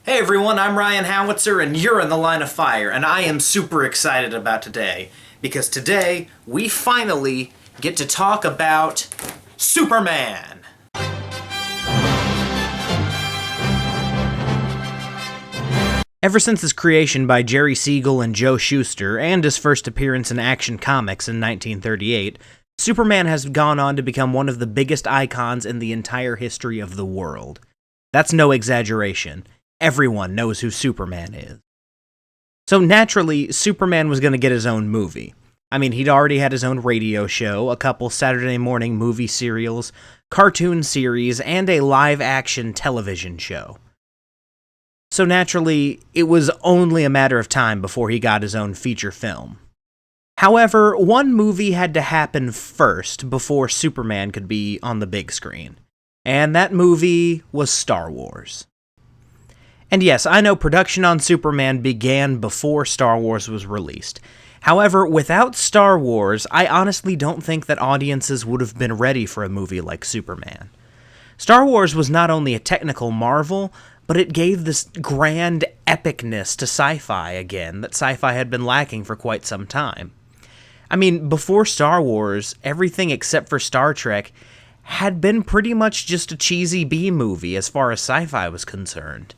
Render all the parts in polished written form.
Hey everyone, I'm Ryan Howitzer and you're in the line of fire, and I am super excited about today because today we finally get to talk about Superman. Ever since his creation by Jerry Siegel and Joe Shuster and his first appearance in Action Comics in 1938, Superman has gone on to become one of the biggest icons in the entire history of the world. That's no exaggeration. Everyone knows who Superman is. So naturally, Superman was going to get his own movie. I mean, he'd already had his own radio show, a couple Saturday morning movie serials, cartoon series, and a live-action television show. So naturally, it was only a matter of time before he got his own feature film. However, one movie had to happen first before Superman could be on the big screen. And that movie was Star Wars. And yes, I know production on Superman began before Star Wars was released. However, without Star Wars, I honestly don't think that audiences would have been ready for a movie like Superman. Star Wars was not only a technical marvel, but it gave this grand epicness to sci-fi again that sci-fi had been lacking for quite some time. I mean, before Star Wars, everything except for Star Trek had been pretty much just a cheesy B-movie as far as sci-fi was concerned.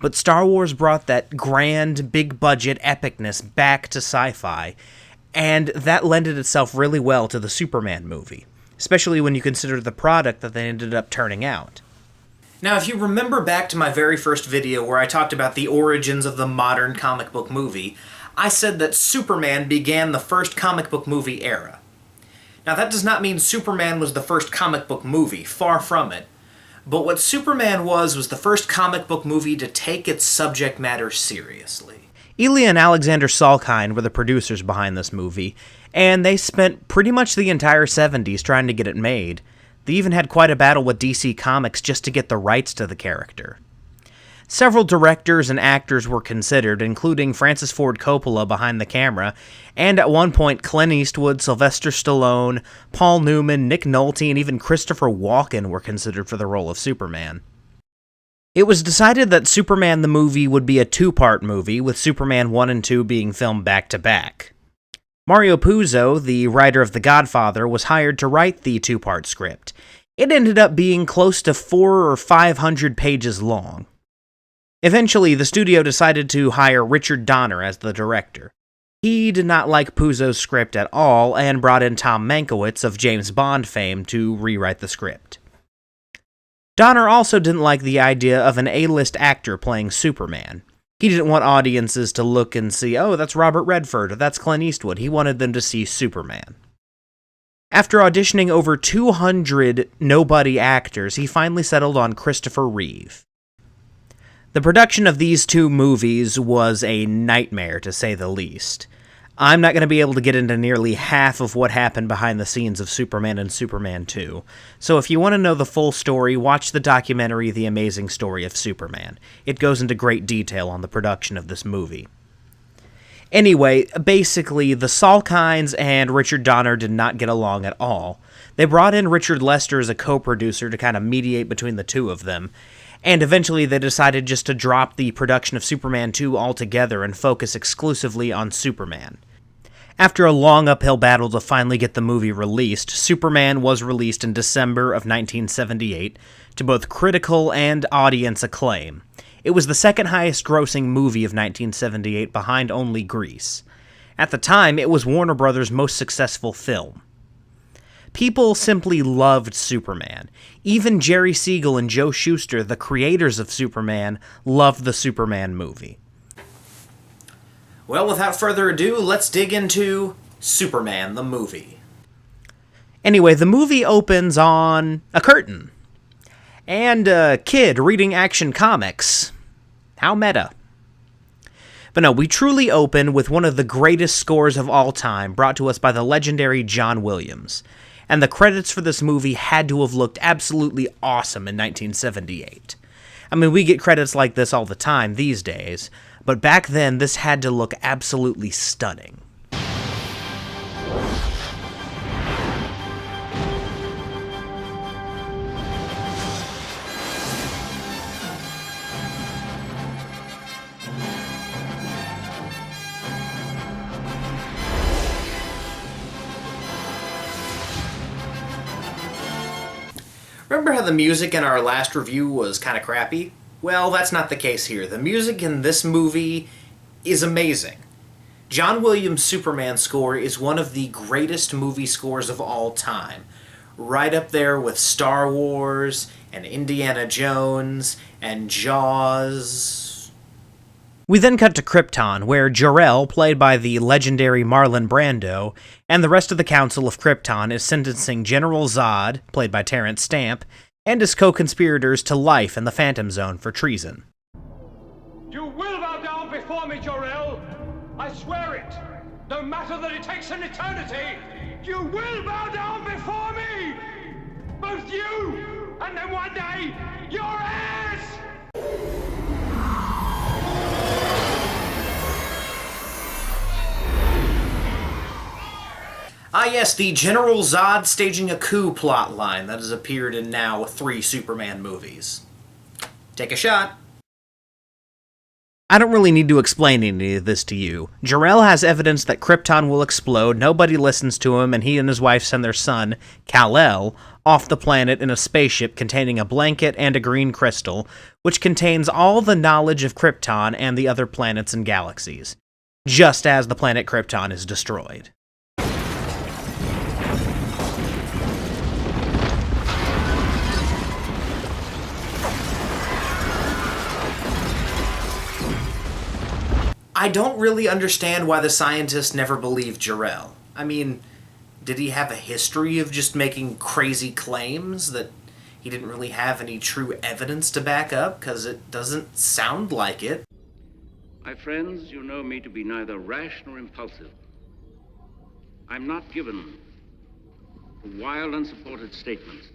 But Star Wars brought that grand, big-budget epicness back to sci-fi, and that lended itself really well to the Superman movie, especially when you consider the product that they ended up turning out. Now, if you remember back to my very first video where I talked about the origins of the modern comic book movie, I said that Superman began the first comic book movie era. Now, that does not mean Superman was the first comic book movie, far from it. But what Superman was the first comic book movie to take its subject matter seriously. Elia and Alexander Salkind were the producers behind this movie, and they spent pretty much the entire 70s trying to get it made. They even had quite a battle with DC Comics just to get the rights to the character. Several directors and actors were considered, including Francis Ford Coppola behind the camera, and at one point Clint Eastwood, Sylvester Stallone, Paul Newman, Nick Nolte, and even Christopher Walken were considered for the role of Superman. It was decided that Superman the movie would be a two-part movie, with Superman 1 and 2 being filmed back-to-back. Mario Puzo, the writer of The Godfather, was hired to write the two-part script. It ended up being close to 400 or 500 pages long. Eventually, the studio decided to hire Richard Donner as the director. He did not like Puzo's script at all and brought in Tom Mankiewicz of James Bond fame to rewrite the script. Donner also didn't like the idea of an A-list actor playing Superman. He didn't want audiences to look and see, oh, that's Robert Redford, or that's Clint Eastwood. He wanted them to see Superman. After auditioning over 200 nobody actors, he finally settled on Christopher Reeve. The production of these two movies was a nightmare, to say the least. I'm not going to be able to get into nearly half of what happened behind the scenes of Superman and Superman 2, so if you want to know the full story, watch the documentary The Amazing Story of Superman. It goes into great detail on the production of this movie. Anyway, basically, the Salkinds and Richard Donner did not get along at all. They brought in Richard Lester as a co-producer to kind of mediate between the two of them, and eventually they decided just to drop the production of Superman 2 altogether and focus exclusively on Superman. After a long uphill battle to finally get the movie released, Superman was released in December of 1978 to both critical and audience acclaim. It was the second highest grossing movie of 1978 behind only Grease. At the time, it was Warner Brothers' most successful film. People simply loved Superman. Even Jerry Siegel and Joe Shuster, the creators of Superman, loved the Superman movie. Well, without further ado, let's dig into Superman the movie. Anyway, the movie opens on a curtain. And a kid reading Action Comics. How meta. But no, we truly open with one of the greatest scores of all time brought to us by the legendary John Williams. And the credits for this movie had to have looked absolutely awesome in 1978. I mean, we get credits like this all the time these days, but back then this had to look absolutely stunning. Remember how the music in our last review was kind of crappy? Well, that's not the case here. The music in this movie is amazing. John Williams' Superman score is one of the greatest movie scores of all time. Right up there with Star Wars, and Indiana Jones, and Jaws. We then cut to Krypton, where Jor-El, played by the legendary Marlon Brando, and the rest of the Council of Krypton is sentencing General Zod, played by Terrence Stamp, and his co-conspirators to life in the Phantom Zone for treason. You will bow down before me, Jor-El! I swear it! No matter that it takes an eternity, you will bow down before me! Both you, and then one day, your heirs! Ah yes, the General Zod staging a coup plotline that has appeared in now 3 Superman movies. Take a shot. I don't really need to explain any of this to you. Jor-El has evidence that Krypton will explode, nobody listens to him, and he and his wife send their son, Kal-El, off the planet in a spaceship containing a blanket and a green crystal, which contains all the knowledge of Krypton and the other planets and galaxies, just as the planet Krypton is destroyed. I don't really understand why the scientists never believed Jor-El. I mean, did he have a history of just making crazy claims that he didn't really have any true evidence to back up? Because it doesn't sound like it. My friends, you know me to be neither rash nor impulsive. I'm not given to wild, unsupported statements.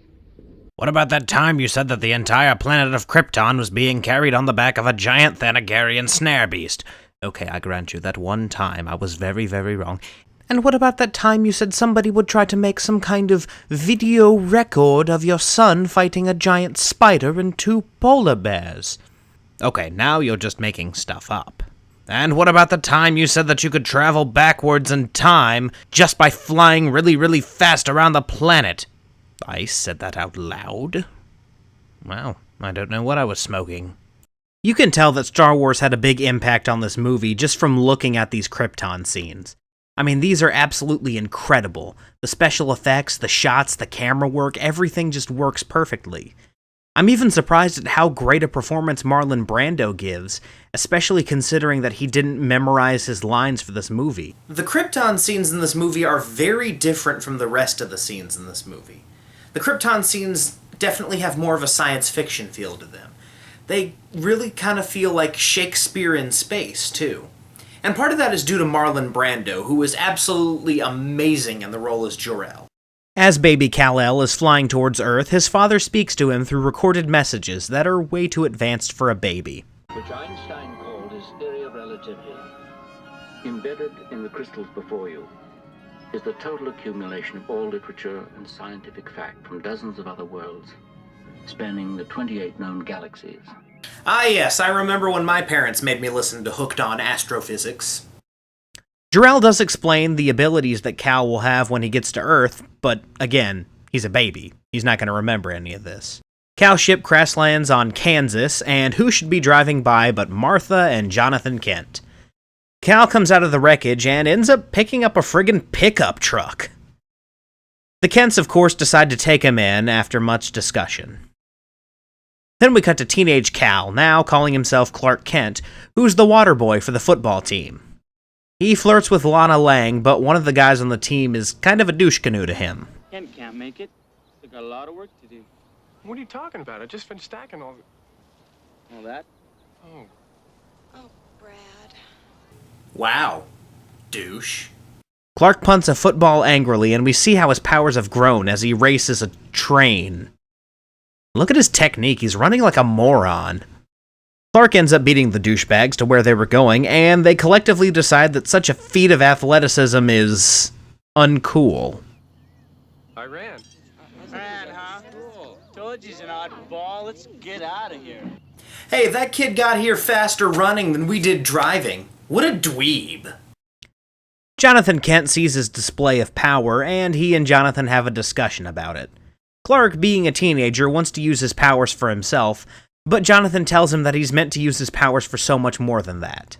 What about that time you said that the entire planet of Krypton was being carried on the back of a giant Thanagarian snare beast? Okay, I grant you that one time I was very, very wrong. And what about that time you said somebody would try to make some kind of video record of your son fighting a giant spider and 2 polar bears? Okay, now you're just making stuff up. And what about the time you said that you could travel backwards in time just by flying really, really fast around the planet? I said that out loud? Well, I don't know what I was smoking. You can tell that Star Wars had a big impact on this movie just from looking at these Krypton scenes. I mean, these are absolutely incredible. The special effects, the shots, the camera work, everything just works perfectly. I'm even surprised at how great a performance Marlon Brando gives, especially considering that he didn't memorize his lines for this movie. The Krypton scenes in this movie are very different from the rest of the scenes in this movie. The Krypton scenes definitely have more of a science fiction feel to them. They really kind of feel like Shakespeare in space, too. And part of that is due to Marlon Brando, who is absolutely amazing in the role as Jor-El. As baby Kal-El is flying towards Earth, his father speaks to him through recorded messages that are way too advanced for a baby. Which Einstein called his theory of relativity. Embedded in the crystals before you is the total accumulation of all literature and scientific fact from dozens of other worlds, spanning the 28 known galaxies. Ah yes, I remember when my parents made me listen to Hooked on Astrophysics. Jor-El does explain the abilities that Kal will have when he gets to Earth, but again, he's a baby. He's not going to remember any of this. Kal's ship crash lands on Kansas, and who should be driving by but Martha and Jonathan Kent. Kal comes out of the wreckage and ends up picking up a friggin' pickup truck. The Kents, of course, decide to take him in after much discussion. Then we cut to teenage Kal, now calling himself Clark Kent, who's the water boy for the football team. He flirts with Lana Lang, but one of the guys on the team is kind of a douche canoe to him. Kent can't make it. They got a lot of work to do. What are you talking about? I just finished stacking all that? Oh. Oh, Brad. Wow. Douche. Clark punts a football angrily, and we see how his powers have grown as he races a train. Look at his technique, he's running like a moron. Clark ends up beating the douchebags to where they were going, and they collectively decide that such a feat of athleticism is uncool. I ran. Ran, huh? Cool. Told you's an odd ball. Let's get out of here. Hey, that kid got here faster running than we did driving. What a dweeb. Jonathan Kent sees his display of power, and he and Jonathan have a discussion about it. Clark, being a teenager, wants to use his powers for himself, but Jonathan tells him that he's meant to use his powers for so much more than that.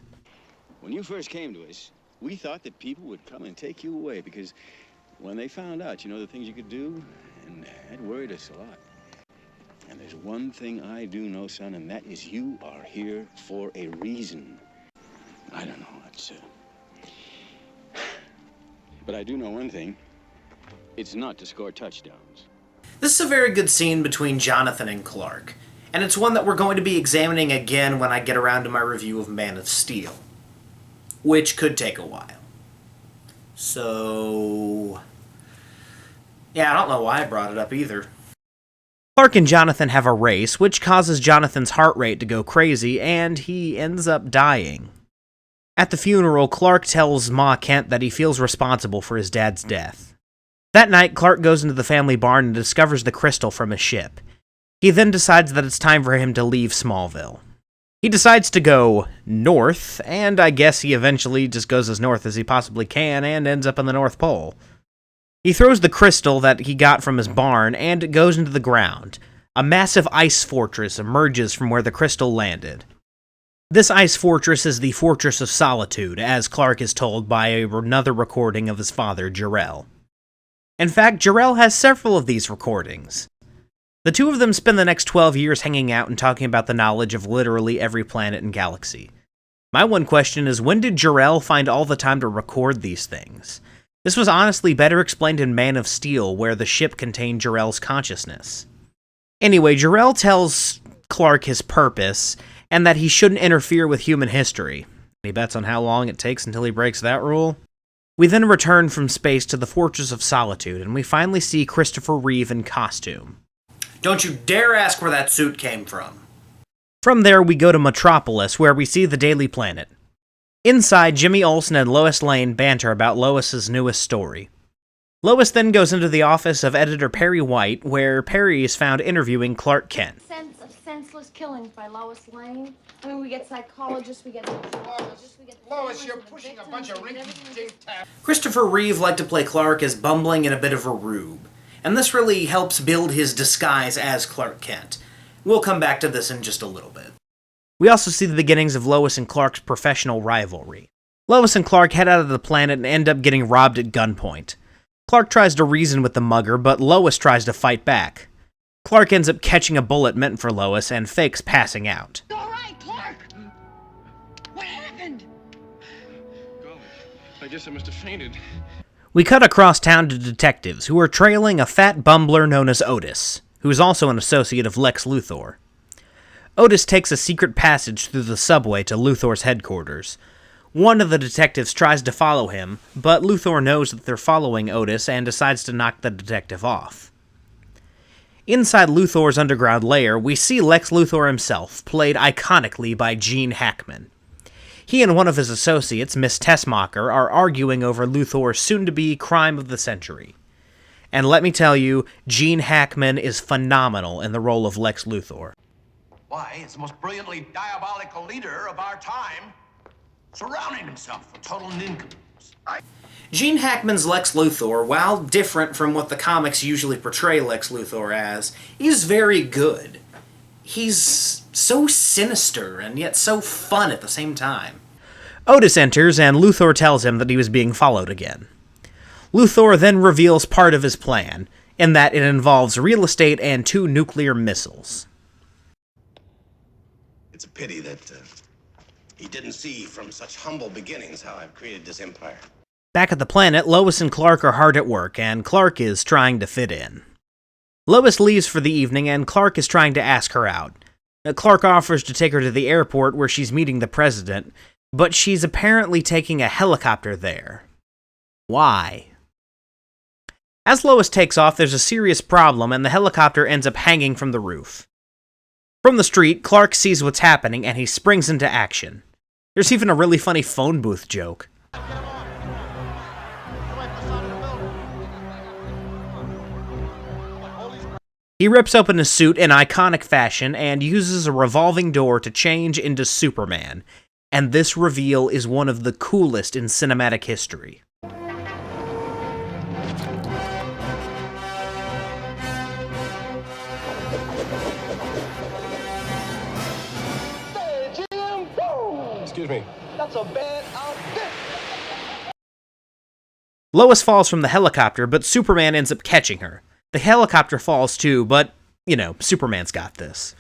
When you first came to us, we thought that people would come and take you away because when they found out, the things you could do, and that worried us a lot. And there's one thing I do know, son, and that is you are here for a reason. I don't know, but I do know one thing. It's not to score touchdowns. This is a very good scene between Jonathan and Clark, and it's one that we're going to be examining again when I get around to my review of Man of Steel, which could take a while. So, yeah, I don't know why I brought it up either. Clark and Jonathan have a race, which causes Jonathan's heart rate to go crazy, and he ends up dying. At the funeral, Clark tells Ma Kent that he feels responsible for his dad's death. That night, Clark goes into the family barn and discovers the crystal from his ship. He then decides that it's time for him to leave Smallville. He decides to go north, and I guess he eventually just goes as north as he possibly can and ends up on the North Pole. He throws the crystal that he got from his barn, and it goes into the ground. A massive ice fortress emerges from where the crystal landed. This ice fortress is the Fortress of Solitude, as Clark is told by another recording of his father, Jor-El. In fact, Jor-El has several of these recordings. The two of them spend the next 12 years hanging out and talking about the knowledge of literally every planet and galaxy. My one question is, when did Jor-El find all the time to record these things? This was honestly better explained in Man of Steel, where the ship contained Jor-El's consciousness. Anyway, Jor-El tells Clark his purpose, and that he shouldn't interfere with human history. Any bets on how long it takes until he breaks that rule? We then return from space to the Fortress of Solitude, and we finally see Christopher Reeve in costume. Don't you dare ask where that suit came from. From there, we go to Metropolis, where we see the Daily Planet. Inside, Jimmy Olsen and Lois Lane banter about Lois's newest story. Lois then goes into the office of editor Perry White, where Perry is found interviewing Clark Kent. Sense of senseless killings by Lois Lane. I mean, we get psychologists, we get anthropologists, we get... Lois, you're pushing a bunch of rinky-dink tap. Christopher Reeve liked to play Clark as bumbling and a bit of a rube, and this really helps build his disguise as Clark Kent. We'll come back to this in just a little bit. We also see the beginnings of Lois and Clark's professional rivalry. Lois and Clark head out of the planet and end up getting robbed at gunpoint. Clark tries to reason with the mugger, but Lois tries to fight back. Clark ends up catching a bullet meant for Lois and fakes passing out. All right, Clark! What happened? Golly, I guess I must have fainted. We cut across town to detectives who are trailing a fat bumbler known as Otis, who is also an associate of Lex Luthor. Otis takes a secret passage through the subway to Luthor's headquarters. One of the detectives tries to follow him, but Luthor knows that they're following Otis and decides to knock the detective off. Inside Luthor's underground lair, we see Lex Luthor himself, played iconically by Gene Hackman. He and one of his associates, Miss Tessmacher, are arguing over Luthor's soon-to-be crime of the century. And let me tell you, Gene Hackman is phenomenal in the role of Lex Luthor. Why, it's the most brilliantly diabolical leader of our time, surrounding himself with total nincompoos. Gene Hackman's Lex Luthor, while different from what the comics usually portray Lex Luthor as, is very good. He's so sinister and yet so fun at the same time. Otis enters and Luthor tells him that he was being followed again. Luthor then reveals part of his plan, in that it involves real estate and 2 nuclear missiles. It's a pity that he didn't see from such humble beginnings how I've created this empire. Back at the planet, Lois and Clark are hard at work, and Clark is trying to fit in. Lois leaves for the evening, and Clark is trying to ask her out. Clark offers to take her to the airport where she's meeting the president, but she's apparently taking a helicopter there. Why? As Lois takes off, there's a serious problem, and the helicopter ends up hanging from the roof. From the street, Clark sees what's happening, and he springs into action. There's even a really funny phone booth joke. He rips open his suit in iconic fashion and uses a revolving door to change into Superman, and this reveal is one of the coolest in cinematic history. Excuse me. That's a bad outfit. Lois falls from the helicopter, but Superman ends up catching her. The helicopter falls too, but, Superman's got this.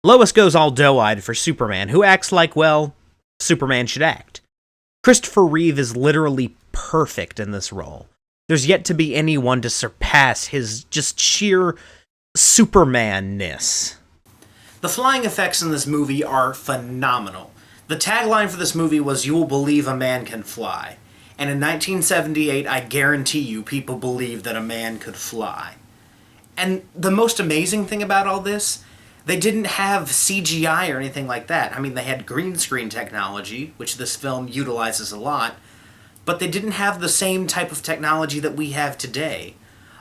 Lois goes all doe-eyed for Superman, who acts like, well, Superman should act. Christopher Reeve is literally perfect in this role. There's yet to be anyone to surpass his just sheer Superman-ness. The flying effects in this movie are phenomenal. The tagline for this movie was, "You will believe a man can fly." And in 1978, I guarantee you, people believed that a man could fly. And the most amazing thing about all this, they didn't have CGI or anything like that. I mean, they had green screen technology, which this film utilizes a lot, but they didn't have the same type of technology that we have today.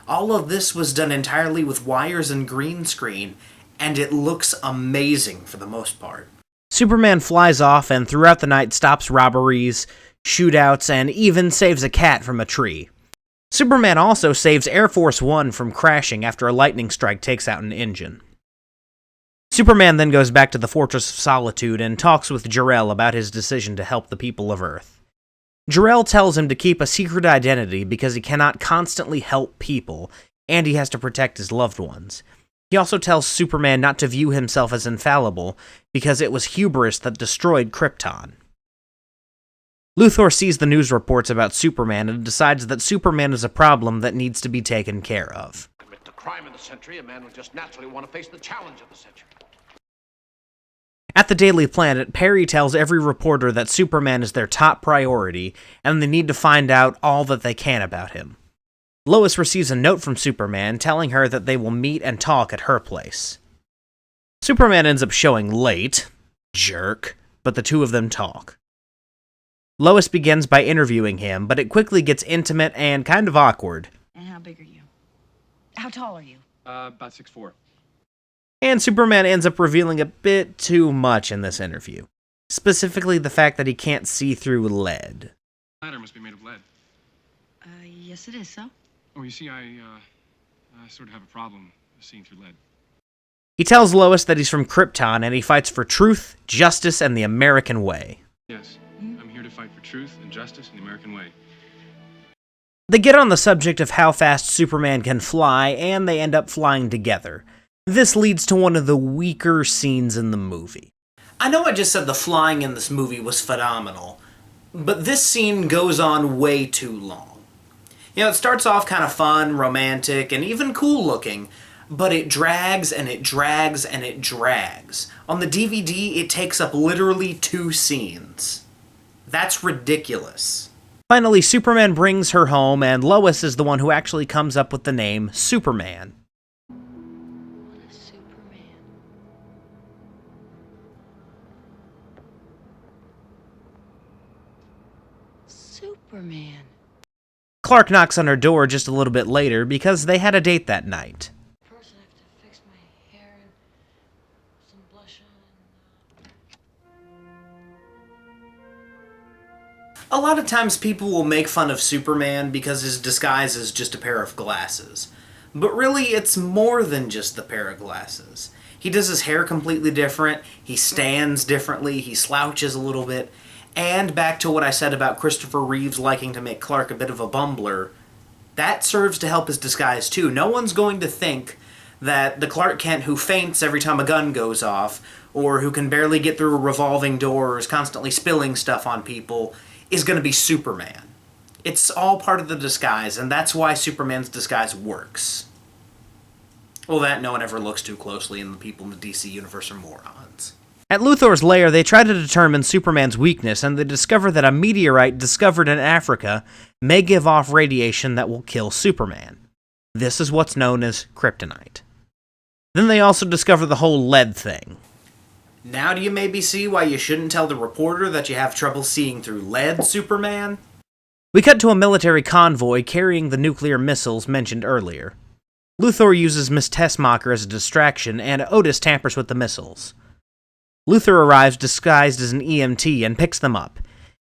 All of this was done entirely with wires and green screen, and it looks amazing for the most part. Superman flies off and throughout the night stops robberies, shootouts, and even saves a cat from a tree. Superman also saves Air Force One from crashing after a lightning strike takes out an engine. Superman then goes back to the Fortress of Solitude and talks with Jor-El about his decision to help the people of Earth. Jor-El tells him to keep a secret identity because he cannot constantly help people, and he has to protect his loved ones. He also tells Superman not to view himself as infallible because it was hubris that destroyed Krypton. Luthor sees the news reports about Superman and decides that Superman is a problem that needs to be taken care of. Commit the crime of the century, a man would just naturally want to face the challenge of the century. At the Daily Planet, Perry tells every reporter that Superman is their top priority, and they need to find out all that they can about him. Lois receives a note from Superman telling her that they will meet and talk at her place. Superman ends up showing late, jerk, but the two of them talk. Lois begins by interviewing him, but it quickly gets intimate and kind of awkward. And how big are you? How tall are you? About 6'4". And Superman ends up revealing a bit too much in this interview. Specifically the fact that he can't see through lead. Ladder must be made of lead. Yes it is, so? Oh, you see, I sort of have a problem seeing through lead. He tells Lois that he's from Krypton and he fights for truth, justice, and the American way. Yes, I'm here to fight for truth and justice and the American way. They get on the subject of how fast Superman can fly, and they end up flying together. This leads to one of the weaker scenes in the movie. I know I just said the flying in this movie was phenomenal, but this scene goes on way too long. It starts off kind of fun, romantic, and even cool looking, but it drags and it drags and it drags. On the DVD, it takes up literally 2 scenes. That's ridiculous. Finally, Superman brings her home, and Lois is the one who actually comes up with the name Superman. What is Superman? Superman. Clark knocks on her door just a little bit later because they had a date that night. First I have to fix my hair and some blush on. A lot of times people will make fun of Superman because his disguise is just a pair of glasses. But really, it's more than just the pair of glasses. He does his hair completely different, he stands differently, he slouches a little bit, and back to what I said about Christopher Reeves liking to make Clark a bit of a bumbler, that serves to help his disguise too. No one's going to think that the Clark Kent who faints every time a gun goes off, or who can barely get through a revolving door, or is constantly spilling stuff on people, is going to be Superman. It's all part of the disguise, and that's why Superman's disguise works. Well, that no one ever looks too closely, and the people in the DC universe are morons. At Luthor's lair, they try to determine Superman's weakness, and they discover that a meteorite discovered in Africa may give off radiation that will kill Superman. This is what's known as kryptonite. Then they also discover the whole lead thing. Now do you maybe see why you shouldn't tell the reporter that you have trouble seeing through lead, Superman? We cut to a military convoy carrying the nuclear missiles mentioned earlier. Luthor uses Miss Tessmacher as a distraction, and Otis tampers with the missiles. Luthor arrives disguised as an EMT and picks them up.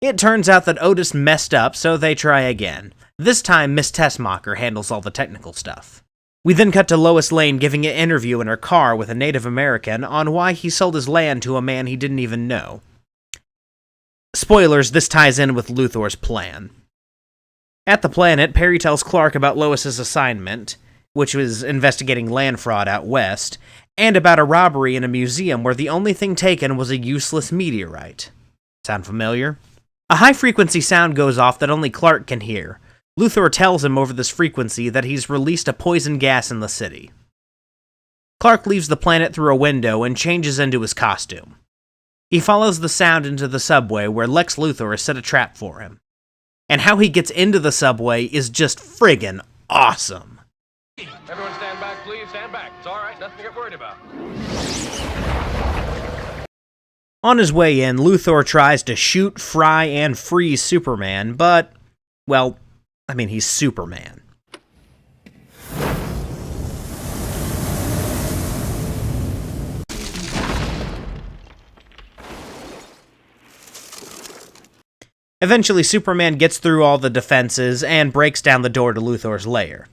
It turns out that Otis messed up, so they try again. This time, Miss Tessmacher handles all the technical stuff. We then cut to Lois Lane giving an interview in her car with a Native American on why he sold his land to a man he didn't even know. Spoilers, this ties in with Luthor's plan. At the planet, Perry tells Clark about Lois's assignment, which was investigating land fraud out west, and about a robbery in a museum where the only thing taken was a useless meteorite. Sound familiar? A high-frequency sound goes off that only Clark can hear. Luthor tells him over this frequency that he's released a poison gas in the city. Clark leaves the planet through a window and changes into his costume. He follows the sound into the subway where Lex Luthor has set a trap for him. And how he gets into the subway is just friggin' awesome. Everyone stand back, please. Stand back. It's all right. Nothing to get worried about. On his way in, Luthor tries to shoot, fry, and freeze Superman, but, well, he's Superman. Eventually, Superman gets through all the defenses and breaks down the door to Luthor's lair.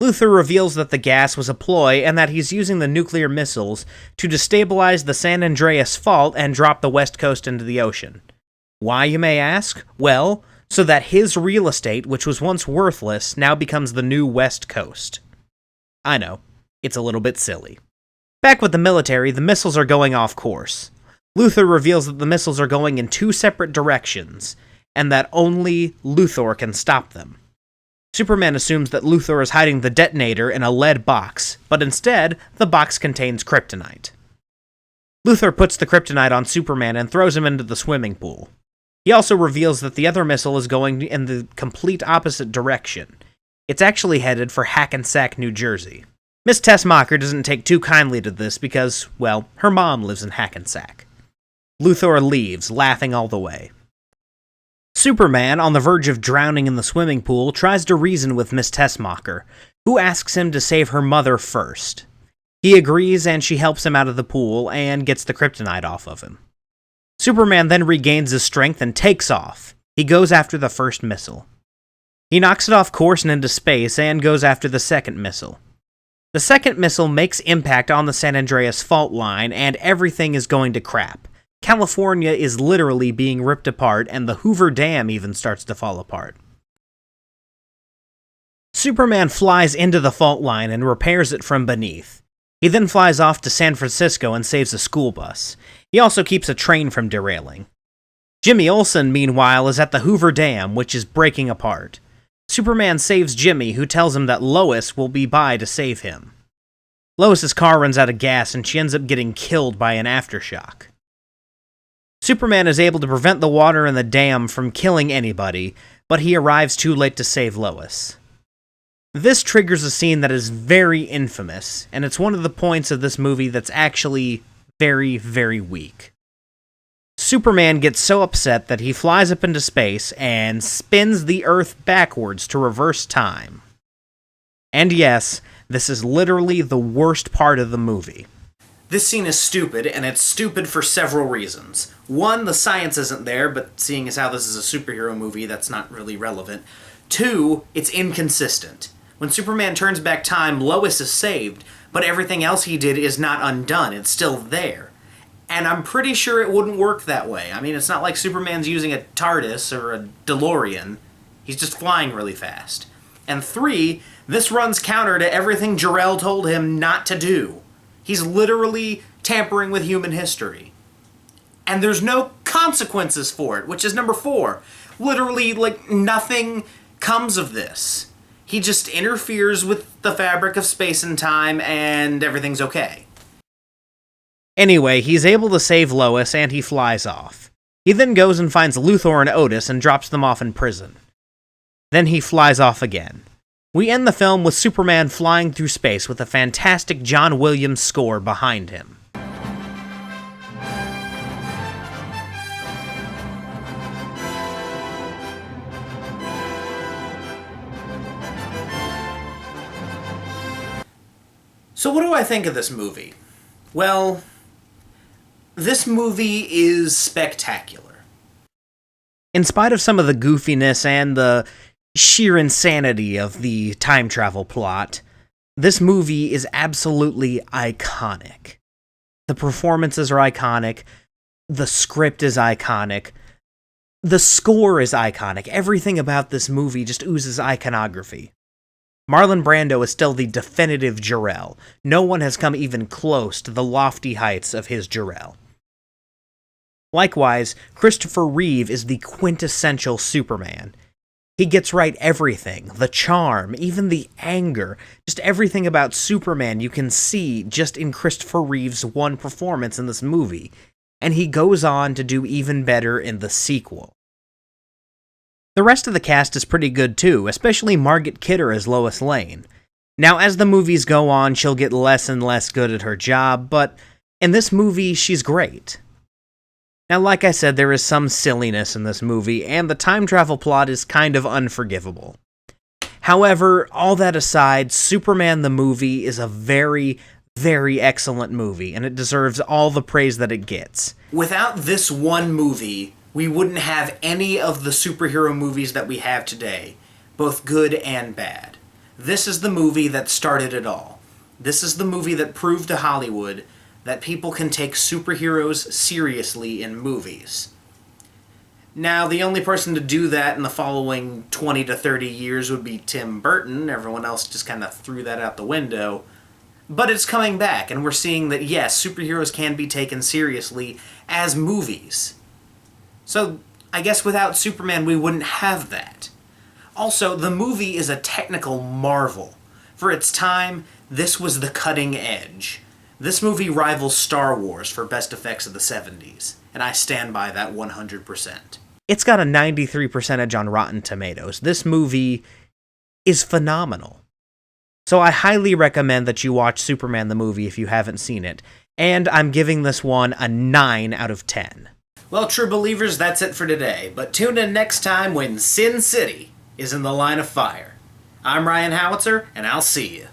Luthor reveals that the gas was a ploy and that he's using the nuclear missiles to destabilize the San Andreas Fault and drop the West Coast into the ocean. Why, you may ask? Well, so that his real estate, which was once worthless, now becomes the new West Coast. I know, it's a little bit silly. Back with the military, the missiles are going off course. Luthor reveals that the missiles are going in two separate directions, and that only Luthor can stop them. Superman assumes that Luthor is hiding the detonator in a lead box, but instead, the box contains kryptonite. Luthor puts the kryptonite on Superman and throws him into the swimming pool. He also reveals that the other missile is going in the complete opposite direction. It's actually headed for Hackensack, New Jersey. Miss Tessmacher doesn't take too kindly to this because, well, her mom lives in Hackensack. Luthor leaves, laughing all the way. Superman, on the verge of drowning in the swimming pool, tries to reason with Miss Tessmacher, who asks him to save her mother first. He agrees and she helps him out of the pool and gets the kryptonite off of him. Superman then regains his strength and takes off. He goes after the first missile. He knocks it off course and into space and goes after the second missile. The second missile makes impact on the San Andreas fault line and everything is going to crap. California is literally being ripped apart, and the Hoover Dam even starts to fall apart. Superman flies into the fault line and repairs it from beneath. He then flies off to San Francisco and saves a school bus. He also keeps a train from derailing. Jimmy Olsen, meanwhile, is at the Hoover Dam, which is breaking apart. Superman saves Jimmy, who tells him that Lois will be by to save him. Lois's car runs out of gas, and she ends up getting killed by an aftershock. Superman is able to prevent the water in the dam from killing anybody, but he arrives too late to save Lois. This triggers a scene that is very infamous, and it's one of the points of this movie that's actually very, very weak. Superman gets so upset that he flies up into space and spins the Earth backwards to reverse time. And yes, this is literally the worst part of the movie. This scene is stupid, and it's stupid for several reasons. One, the science isn't there, but seeing as how this is a superhero movie, that's not really relevant. Two, it's inconsistent. When Superman turns back time, Lois is saved, but everything else he did is not undone. It's still there. And I'm pretty sure it wouldn't work that way. It's not like Superman's using a TARDIS or a DeLorean. He's just flying really fast. And three, this runs counter to everything Jor-El told him not to do. He's literally tampering with human history. And there's no consequences for it, which is number 4. Literally, nothing comes of this. He just interferes with the fabric of space and time, and everything's okay. Anyway, he's able to save Lois, and he flies off. He then goes and finds Luthor and Otis and drops them off in prison. Then he flies off again. We end the film with Superman flying through space with a fantastic John Williams score behind him. So what do I think of this movie? Well, this movie is spectacular. In spite of some of the goofiness and the sheer insanity of the time travel plot, This movie is absolutely iconic. The performances are iconic. The script is iconic. The score is iconic. Everything about this movie just oozes iconography. Marlon Brando is still the definitive Jor-El. No one has come even close to the lofty heights of his Jor-El. Likewise, Christopher Reeve is the quintessential Superman. He gets right everything, the charm, even the anger, just everything about Superman you can see just in Christopher Reeve's one performance in this movie, and he goes on to do even better in the sequel. The rest of the cast is pretty good too, especially Margaret Kidder as Lois Lane. Now, as the movies go on, she'll get less and less good at her job, but in this movie, she's great. Now, like I said, there is some silliness in this movie, and the time travel plot is kind of unforgivable. However, all that aside, Superman the movie is a very, very excellent movie, and it deserves all the praise that it gets. Without this one movie, we wouldn't have any of the superhero movies that we have today, both good and bad. This is the movie that started it all. This is the movie that proved to Hollywood that people can take superheroes seriously in movies. Now, the only person to do that in the following 20 to 30 years would be Tim Burton. Everyone else just kind of threw that out the window. But it's coming back, and we're seeing that, yes, superheroes can be taken seriously as movies. So, I guess without Superman, we wouldn't have that. Also, the movie is a technical marvel. For its time, this was the cutting edge. This movie rivals Star Wars for best effects of the 70s, and I stand by that 100%. It's got a 93 percentage on Rotten Tomatoes. This movie is phenomenal. So I highly recommend that you watch Superman the movie if you haven't seen it, and I'm giving this one a 9 out of 10. Well, true believers, that's it for today, but tune in next time when Sin City is in the line of fire. I'm Ryan Howitzer, and I'll see you.